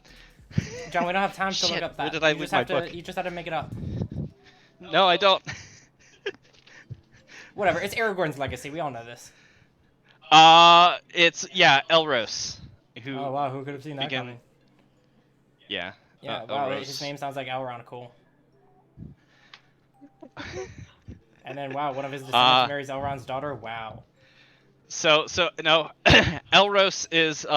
John, we don't have time to Shit, look up that. where did I lose my book? You just have to make it up. No, I don't. Whatever, it's Aragorn's legacy. We all know this. It's Elros. Who? Oh wow, who could have seen that coming? Yeah. Yeah, wow, Elros. his name sounds like Elrond. Cool. And then wow, one of his descendants marries Elrond's daughter. Wow. So no, Elros is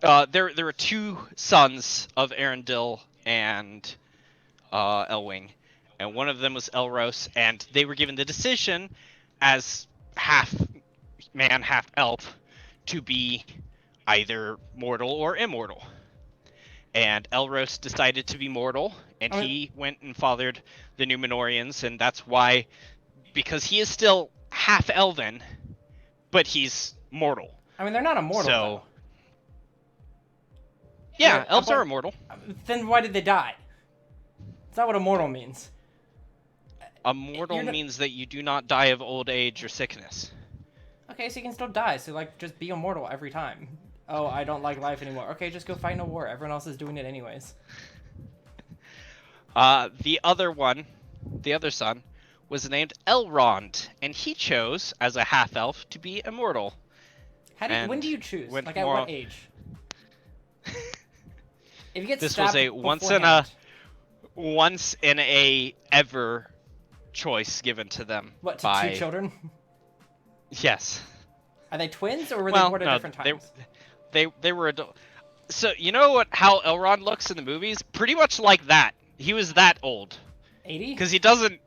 there are two sons of Arundel and Elwing, and one of them was Elros, and they were given the decision as half man, half elf to be either mortal or immortal. And Elros decided to be mortal, and he went and fathered the Numenorians, and that's why, because he is still half elven, but he's mortal. I mean, they're not immortal. So, though. yeah, elves are immortal. Then why did they die? That's not what immortal means. Immortal means that you do not die of old age or sickness. Okay, so you can still die. So like, just be immortal every time. Oh, I don't like life anymore. Okay, just go fight in a war. Everyone else is doing it anyways. The other son, was named Elrond, and he chose, as a half-elf, to be immortal. When do you choose? Like, at what age? If you get this stabbed was a once in a ever choice given to them. What, to by... 2 children? Yes. Are they twins, or were they born at different times? They were adult. So you know how Elrond looks in the movies? Pretty much like that. He was that old. 80? Because he doesn't.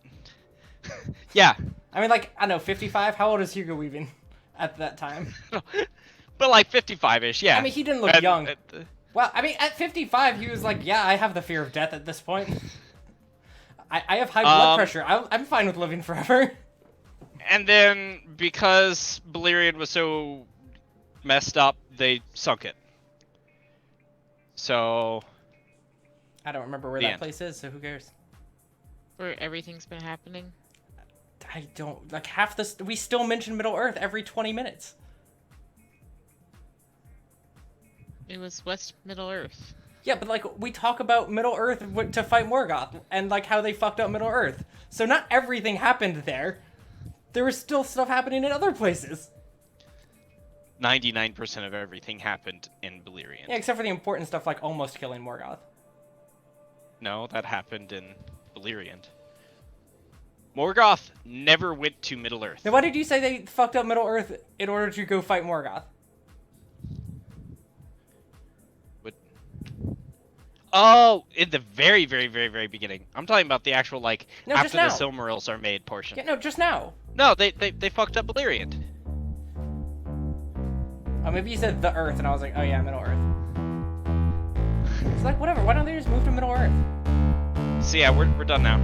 Yeah. I mean, like, I don't know, 55. How old is Hugo Weaving at that time? But like 55-ish, yeah. I mean, he didn't look young. Well, I mean, at 55, he was like, yeah, I have the fear of death at this point. I have high blood pressure. I'm fine with living forever. And then, because Beleriand was so messed up, they sunk it. So... I don't remember where that place is, so who cares? Where everything's been happening? I don't... Like, half this... We still mention Middle Earth every 20 minutes. It was West Middle Earth. Yeah, but, like, we talk about Middle Earth to fight Morgoth, and, like, how they fucked up Middle Earth. So not everything happened there. There was still stuff happening in other places. 99% of everything happened in Beleriand. Yeah, except for the important stuff, like almost killing Morgoth. No, that happened in Beleriand. Morgoth never went to Middle Earth. Then why did you say they fucked up Middle Earth in order to go fight Morgoth? Oh, in the very, very, very, very beginning. I'm talking about the actual, like, No, just after the now. Silmarils are made portion. Yeah, no, just now. No, they fucked up Valyrian. Oh, maybe you said the Earth, and I was like, oh yeah, Middle Earth. It's like, whatever, why don't they just move to Middle Earth? So yeah, we're done now.